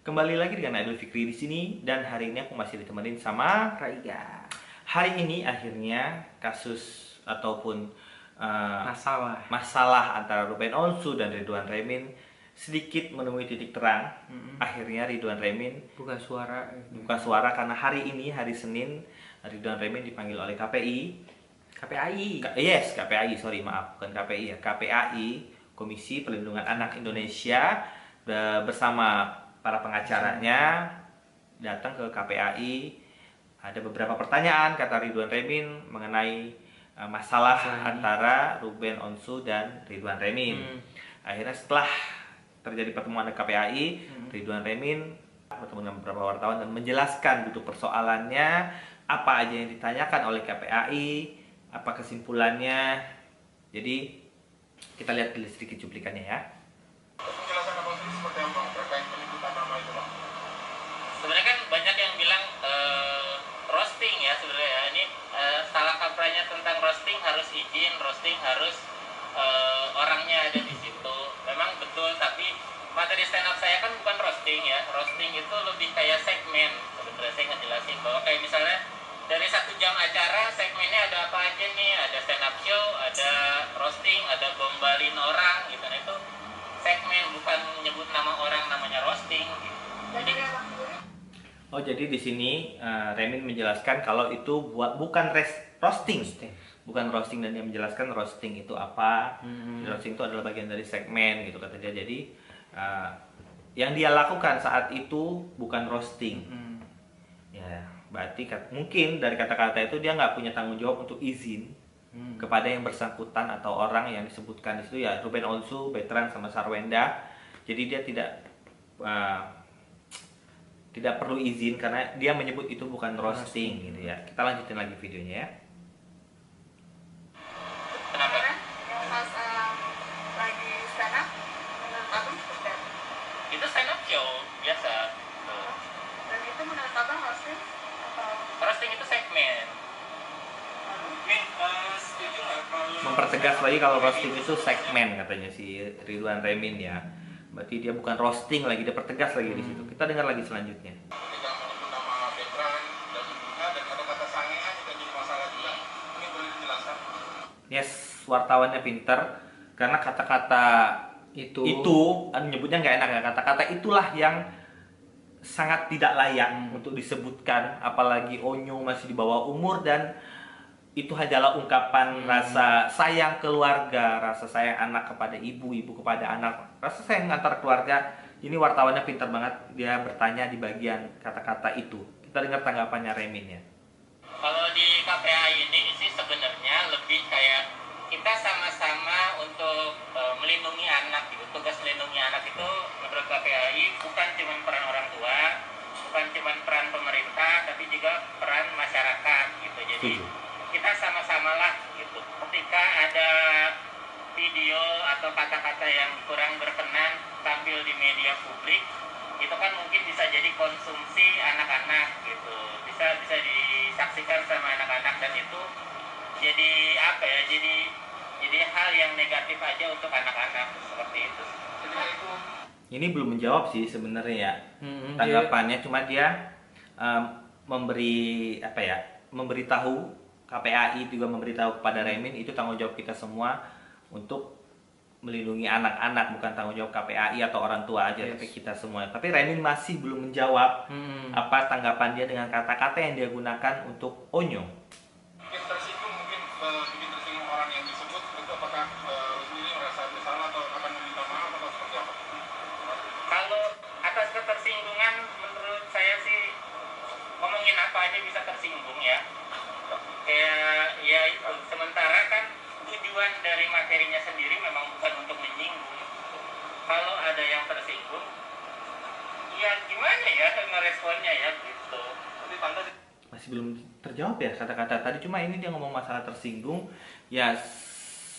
Kembali lagi dengan Idul Fikri di sini dan hari ini aku masih ditemenin sama Raiga. Hari ini akhirnya kasus ataupun Masalah antara Ruben Onsu dan Ridwan Remin sedikit menemui titik terang. Akhirnya Ridwan Remin buka suara karena hari ini hari Senin Ridwan Remin dipanggil oleh KPI. KPI, sorry maaf, bukan KPI ya, KPAI, Komisi Perlindungan Anak Indonesia, bersama para pengacaranya datang ke KPAI. Ada beberapa pertanyaan kata Ridwan Remin mengenai masalah antara Ruben Onsu dan Ridwan Remin. Akhirnya setelah terjadi pertemuan di KPAI, Ridwan Remin bertemu dengan beberapa wartawan dan menjelaskan duduk persoalannya, apa aja yang ditanyakan oleh KPAI, apa kesimpulannya. Jadi kita lihat sedikit cuplikannya ya. Penjelasan Abang sendiri seperti apa terkait penyebutan nama itu, Bang? Sebenarnya kan banyak yang bilang roasting ya sebenarnya ya. Ini salah kaprahnya tentang roasting harus izin, roasting harus orangnya ada di situ. Memang betul, tapi materi stand up saya kan bukan roasting ya. Roasting itu lebih kayak segmen. Sebenarnya saya ngejelasin bahwa kayak misalnya dari 1 jam acara segmennya ada apa aja nih, ada stand up show, ada roasting, ada gombalin orang gitu. Nah itu segmen, bukan menyebut nama orang namanya roasting gitu. Jadi di sini Remin menjelaskan kalau itu bukan roasting, bukan roasting, dan dia menjelaskan roasting itu apa. Roasting itu adalah bagian dari segmen gitu kata dia. Jadi yang dia lakukan saat itu bukan roasting. Ya, berarti mungkin dari kata-kata itu dia nggak punya tanggung jawab untuk izin kepada yang bersangkutan atau orang yang disebutkan di situ ya, Ruben Onsu, Betran sama Sarwenda. Jadi dia tidak perlu izin karena dia menyebut itu bukan roasting gitu ya. Kita lanjutin lagi videonya ya. Kenapa? Yang pas lagi stand up, menurut abang seperti apa? Itu stand up show biasa. Dan itu menurut abang roasting atau Roasting itu segmen. Min, setuju nggak kalau Mempertegas lagi kalau roasting itu segmen katanya si Ridwan Remin ya. Berarti dia bukan roasting lagi, dia pertegas lagi di situ. Kita dengar lagi selanjutnya. ketika menyebut nama Betran dan ibunya dan kata-kata sangean juga jadi masalah juga. Mungkin boleh dijelaskan? Yes, wartawannya pinter karena kata-kata itu nyebutnya nggak enak ya. Kata-kata itulah yang sangat tidak layak untuk disebutkan, apalagi Onyo masih di bawah umur dan itu adalah ungkapan rasa sayang keluarga, rasa sayang anak kepada ibu kepada anak, rasa sayang antar keluarga. Ini wartawannya pintar banget, dia bertanya di bagian kata-kata itu. Kita dengar tanggapannya Remin ya. Kalau di KPAI ini sih sebenarnya lebih kayak kita sama-sama untuk melindungi anak gitu. Tugas melindungi anak itu menurut KPAI bukan cuma peran orang tua, bukan cuma peran pemerintah, tapi juga peran masyarakat gitu. Jadi kita sama-samalah gitu. Ketika ada video atau kata-kata yang kurang berkenan tampil di media publik, itu kan mungkin bisa jadi konsumsi anak-anak gitu. Bisa disaksikan sama anak-anak dan itu jadi apa ya? Jadi hal yang negatif aja untuk anak-anak seperti itu. Jadi itu Ini belum menjawab sih sebenarnya ya tanggapannya, cuma dia memberitahu KPAI juga memberitahu kepada Remin itu tanggung jawab kita semua untuk melindungi anak-anak, bukan tanggung jawab KPAI atau orang tua aja, tapi kita semua. Tapi Remin masih belum menjawab apa tanggapan dia dengan kata-kata yang dia gunakan untuk Onyo. mungkin tersinggung, mungkin bikin tersinggung orang yang disebut itu, apakah sendiri merasa bersalah atau akan meminta maaf atau seperti apa? Kalau atas ketersinggungan menurut saya sih ngomongin apa aja bisa tersinggung ya. Kayak ya itu, sementara kan tujuan dari materinya sendiri memang bukan untuk menyinggung. Kalau ada yang tersinggung, ya gimana ya ngeresponnya ya gitu. Jadi tanda Masih belum terjawab ya kata-kata tadi, cuma ini dia ngomong masalah tersinggung. Ya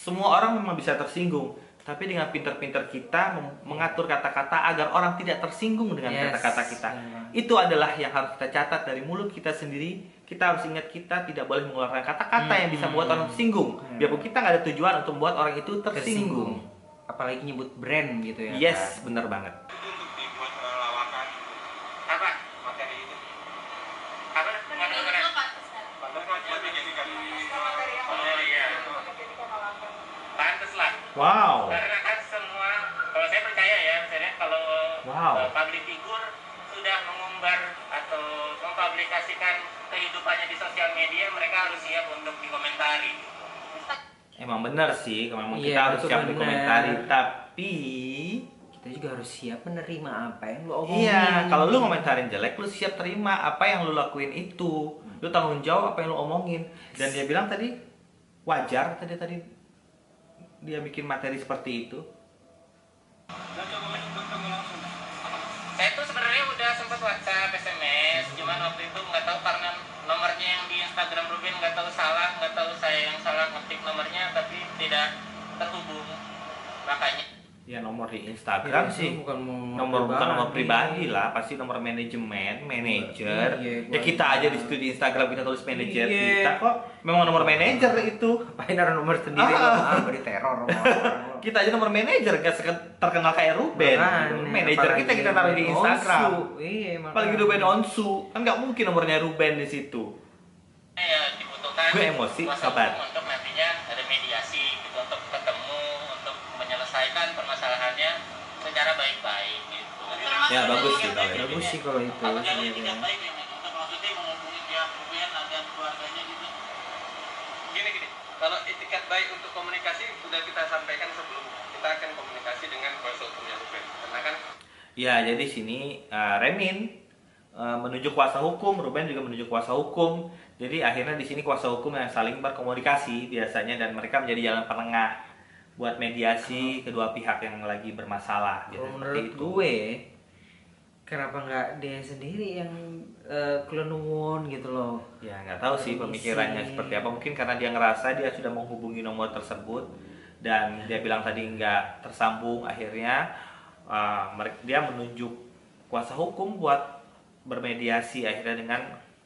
semua orang memang bisa tersinggung, tapi dengan pinter-pinter kita mengatur kata-kata agar orang tidak tersinggung dengan kata-kata kita. Itu adalah yang harus kita catat dari mulut kita sendiri. Kita harus ingat, kita tidak boleh mengeluarkan kata-kata yang bisa membuat orang tersinggung. Biarpun kita nggak ada tujuan untuk membuat orang itu tersinggung. apalagi nyebut brand gitu ya. Yes, bener banget. itu untuk dibuat lawakan Wow. public figure sudah mengumbar atau mempublikasikan kehidupannya di sosial media, mereka harus siap untuk dikomentari. Emang bener sih, memang kita Iya, harus itu siap bener. dikomentari, tapi Kita juga harus siap menerima apa yang lu omongin. iya, kalau lu komentarin jelek, lu siap terima apa yang lu lakuin itu. Lu tanggung jawab apa yang lu omongin. Dan dia bilang tadi wajar tadi dia bikin materi seperti itu. Dan coba bertemu langsung. Saya tuh sebenarnya udah sempat WhatsApp, SMS, cuman waktu itu nggak tahu karena nomornya yang di Instagram Ruben nggak tahu saya yang salah ngetik nomornya tapi tidak terhubung, makanya. Ya nomor di Instagram Iya, sih. bukan Bukan nomor pribadi lah, pasti nomor manajemen, manajer. Iya, Ya kita aja di situ di Instagram kita tulis manajer Iya. kita kok. Memang nomor manajer itu. Ngapain naruh nomor sendiri lo di teror sama orang lo. Kita aja nomor manajer gak terkenal kayak Ruben. Makanya, Manajer kita taruh di apalagi Instagram. Onsu. Iya, makanya. Apalagi Ruben Onsu, kan nggak mungkin nomornya Ruben di situ. Ya dibutuhkan Gue emosi, kuasa sabar. hukum untuk nantinya ada mediasi gitu, untuk ketemu, untuk menyelesaikan permasalahannya secara baik-baik gitu. Ya, bagus sih kalau itu. Bagus sih kalau itu Apa jalur sebenarnya. tidak baik ya, untuk maksudnya menghubungi pihak Ruben dan keluarganya gitu. Gini, kalau etikat baik untuk komunikasi sudah kita sampaikan sebelumnya. Kita akan komunikasi dengan kuasa hukumnya Ruben. Karena kan Ya, jadi sini Remin menuju kuasa hukum, Ruben juga menuju kuasa hukum. Jadi akhirnya di sini kuasa hukum yang saling berkomunikasi biasanya dan mereka menjadi jalan penengah buat mediasi kedua pihak yang lagi bermasalah. Jadi Kalau seperti menurut itu. gue, kenapa nggak dia sendiri yang kelenuwun gitu loh? Ya nggak tahu sih pemikirannya Isi. seperti apa. Mungkin karena dia ngerasa dia sudah menghubungi nomor tersebut dan dia bilang tadi nggak tersambung. Akhirnya dia menunjuk kuasa hukum buat bermediasi akhirnya dengan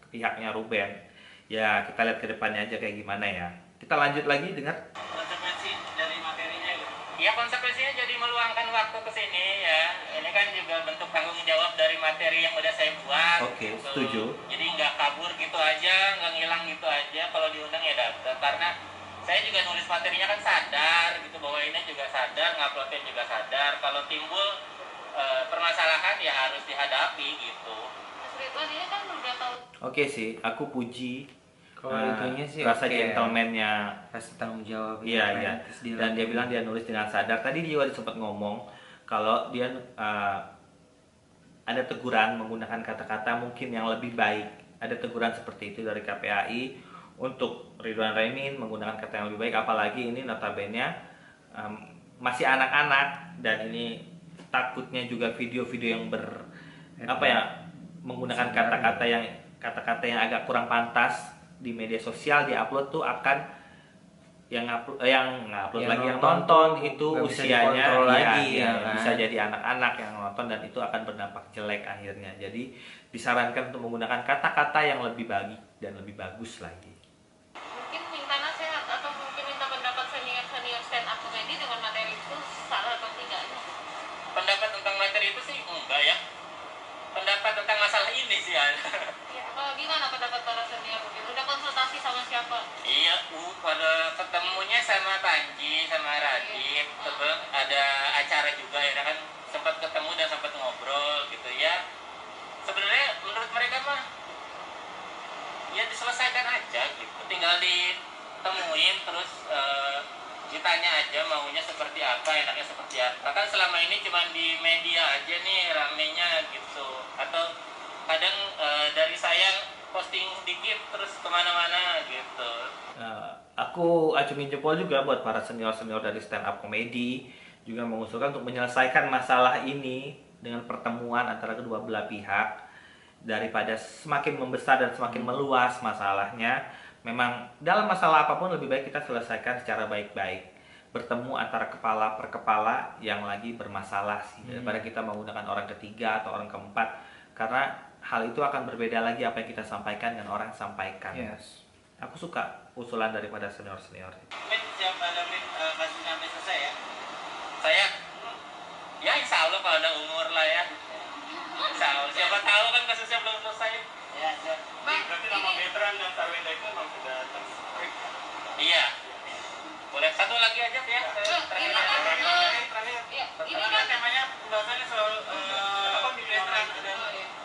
pihaknya Ruben. Ya kita lihat ke depannya aja kayak gimana ya. Kita lanjut lagi dengan Konsekuensi dari materinya gitu. Ya konsekuensinya jadi meluangkan waktu ke sini ya. Ini kan juga bentuk tanggung jawab dari materi yang udah saya buat. Oke, gitu. setuju. Jadi nggak kabur gitu aja, nggak ngilang gitu aja. Kalau diundang ya datang. Karena saya juga nulis materinya kan sadar gitu, bahwa ini juga sadar, nguploadnya juga sadar. Kalau timbul permasalahan ya harus dihadapi gitu. Mas Ridwan ini kan udah tahu. Oke sih, aku puji Kalau itunya sih rasa oke. gentleman-nya. Rasa tanggung jawab. Iya, apa iya. yang terus dia Dan dia lakuin. bilang dia nulis dengan sadar. Tadi dia juga sempat ngomong kalau dia ada teguran menggunakan kata-kata mungkin yang lebih baik. Ada teguran seperti itu dari KPAI untuk Ridwan Remin menggunakan kata yang lebih baik. Apalagi ini notabene masih anak-anak dan ini takutnya juga video-video yang menggunakan kata-kata yang agak kurang pantas di media sosial diupload tuh akan yang ngupload Yang lagi yang nonton nonton tuh itu nggak bisa usianya dikontrol ya, lagi, ya, ya kan? bisa jadi anak-anak yang nonton dan itu akan berdampak jelek akhirnya. Jadi disarankan untuk menggunakan kata-kata yang lebih baik dan lebih bagus lagi. Mungkin minta nasihat atau mungkin minta pendapat senior stand up comedy dengan materi itu salah atau tidaknya. Pendapat tentang materi itu sih enggak ya. Pendapat tentang masalah ini sih ada. Ya, gimana pendapat para senior mungkin? Udah konsultasi sama siapa? Iya, pada ketemunya sama Panji, sama Radit, terus ada acara juga ya kan, sempat ketemu dan sempat ngobrol gitu ya. Sebenarnya menurut mereka mah ya diselesaikan aja gitu, tinggal ditemuin terus ditanya aja maunya seperti apa, enaknya seperti apa. Kan selama ini cuma di media aja nih ramenya gitu, atau kadang dari saya posting dikit terus kemana-mana gitu. Aku acungin jempol juga buat para senior-senior dari stand up comedy juga mengusulkan untuk menyelesaikan masalah ini dengan pertemuan antara kedua belah pihak daripada semakin membesar dan semakin meluas masalahnya. Memang dalam masalah apapun lebih baik kita selesaikan secara baik-baik, bertemu antara kepala per kepala yang lagi bermasalah sih daripada kita menggunakan orang ketiga atau orang keempat, karena hal itu akan berbeda lagi apa yang kita sampaikan dan orang sampaikan. Yes. Aku suka usulan daripada senior-senior. Min, siap ada Min kasusnya sampai selesai ya? Saya? Ya insya Allah kalau ada umur lah ya. Insya Allah, siapa tahu kan kasusnya belum selesai. Ya, siap. Bang, Berarti nama ini veteran dan Tarwida itu memang sudah terskrip. Iya. Boleh satu lagi aja ya. Ini kan ya, ini kan temanya pembahasannya soal militeran dan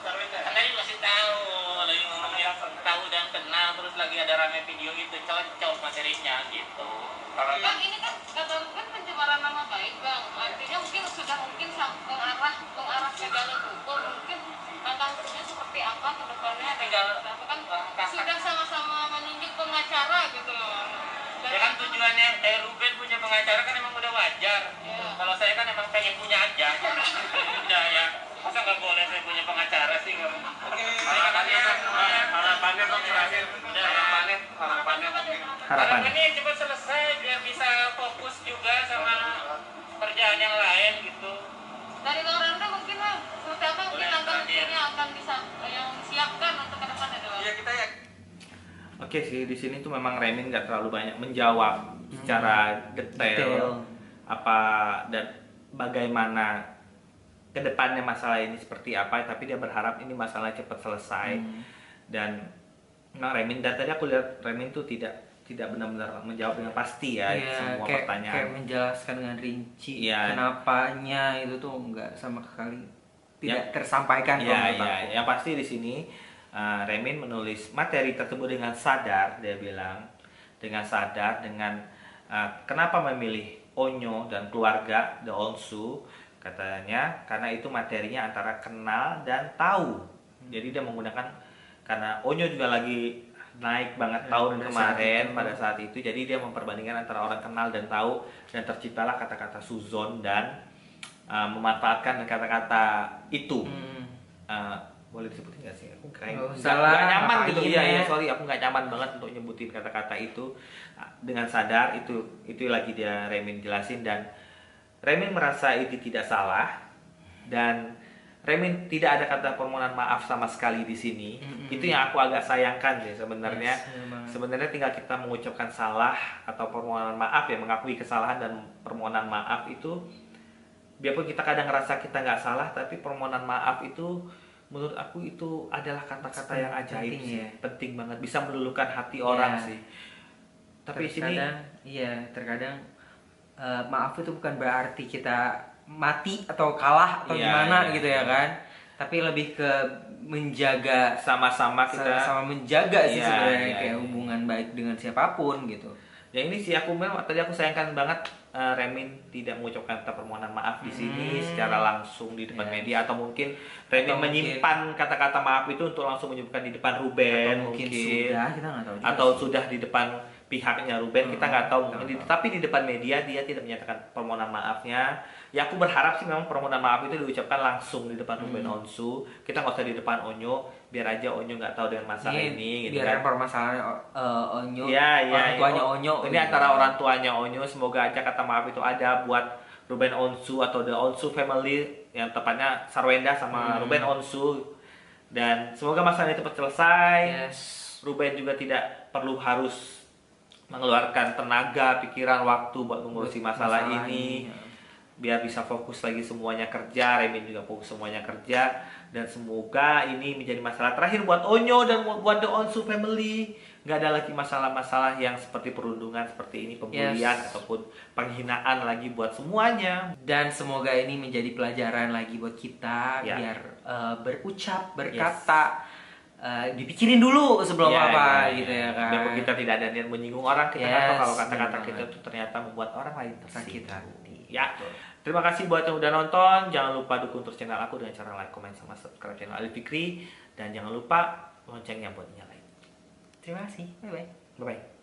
Sarwenda. Kan tadi masih tahu, lagi ngomongin tahu dan kenal, terus lagi ada rame video itu, cocok materinya gitu. Kalau Bang, ini kan kata kan pencemaran nama baik, Bang. Artinya mungkin sudah mengarah ke jalur hukum. Mungkin langkahnya seperti apa ke depannya? Tinggal Kan sudah sama-sama menunjuk pengacara gitu loh. ya kan tujuannya Ruben punya pengacara kan emang udah wajar. Iya. Kalau saya kan emang pengen punya aja. Udah ya. Masa nggak boleh saya punya pengacara sih? Harapannya Bang terakhir. Udah. Harapannya mungkin. Harapannya. Ini cepat selesai biar bisa fokus juga sama kerjaan yang lain gitu. Dari Bang Randa mungkin lah, seperti apa mungkin Boleh, langkah terakhir. hukumnya akan bisa yang disiapkan untuk ke depannya, Bang? Iya kita ya. Oke sih, di sini tuh memang Remin nggak terlalu banyak menjawab secara detail apa dan bagaimana kedepannya masalah ini seperti apa, tapi dia berharap ini masalah cepat selesai. Dan memang Remin, dan tadi aku lihat Remin tuh tidak benar-benar menjawab dengan pasti ya semua kayak pertanyaan. menjelaskan dengan rinci Iya. kenapanya itu tuh nggak sama sekali tidak tersampaikan. kalau Iya, menurut iya. aku. Yang pasti di sini Remin menulis materi tersebut dengan sadar, dia bilang dengan sadar, dengan kenapa memilih Onyo dan keluarga The Onsu, katanya karena itu materinya antara kenal dan tahu. Jadi dia menggunakan, karena Onyo juga lagi naik banget tahun kemarin pada saat itu, jadi dia memperbandingkan antara orang kenal dan tahu, dan terciptalah kata-kata Suzon dan memanfaatkan kata-kata itu. Boleh disebutin nggak sih? Aku kayak Nggak usah lah, nggak nyaman gitu. ngapain Iya, ya. iya, sorry, aku nggak nyaman banget untuk nyebutin kata-kata itu. Dengan sadar itu lagi dia Remin jelasin, dan Remin merasa ini tidak salah, dan Remin tidak ada kata permohonan maaf sama sekali di sini. Itu yang aku agak sayangkan sih sebenarnya. Sebenarnya tinggal kita mengucapkan salah atau permohonan maaf, ya, mengakui kesalahan dan permohonan maaf itu, biarpun kita kadang ngerasa kita nggak salah, tapi permohonan maaf itu menurut aku itu adalah kata-kata yang ajaib Penting, sih, ya. penting banget, bisa meluluhkan hati orang Iya. sih. Tapi sini terkadang maaf itu bukan berarti kita mati atau kalah atau Iya, gimana iya. gitu ya kan, tapi lebih ke menjaga, sama-sama kita. sama menjaga sih Iya, sebenarnya, iya, kayak iya. hubungan baik dengan siapapun gitu. Ya ini sih aku memang tadi aku sayangkan banget Remin tidak mengucapkan kata permohonan maaf di sini secara langsung di depan Yes. media, atau mungkin Remin Atau mungkin- menyimpan kata-kata maaf itu untuk langsung menyebutkan di depan Ruben, Atau mungkin sudah, kita nggak tahu juga atau sih. sudah di depan pihaknya Ruben, kita nggak tahu mungkin tapi di depan media dia tidak menyatakan permohonan maafnya. Ya aku berharap sih memang permohonan maaf itu diucapkan langsung di depan Ruben Onsu, kita nggak usah di depan Onyo, biar aja Onyo nggak tahu dengan masalah ini gitu biar kan. permasalahan Onyo, Ya, orang tuanya Onyo ini gitu. antara orang tuanya Onyo, semoga aja kata maaf itu ada buat Ruben Onsu atau The Onsu family, yang tepatnya Sarwenda sama Ruben Onsu, dan semoga masalah ini cepat selesai. Yes. Ruben juga tidak perlu harus mengeluarkan tenaga, pikiran, waktu buat mengurusi masalah ini. Biar bisa fokus lagi semuanya kerja, Remin juga fokus semuanya kerja, dan semoga ini menjadi masalah terakhir buat Onyo dan buat The Onsu family. Nggak ada lagi masalah-masalah yang seperti perundungan seperti ini, pembulian ataupun penghinaan lagi buat semuanya. Dan semoga ini menjadi pelajaran lagi buat kita, Ya. biar berucap, berkata, dipikirin dulu sebelum gitu ya kan. Biarpun kita tidak ada niat menyinggung orang, kita nggak tahu Yes, kalau kata-kata benar kita banget. itu ternyata membuat orang lain Sakit tersakit. hati. Ya. Terima kasih buat yang udah nonton. Jangan lupa dukung terus channel aku dengan cara like, comment, sama subscribe channel Ali Fikri, dan jangan lupa loncengnya buat nyalain. Terima kasih. Bye bye. Bye bye.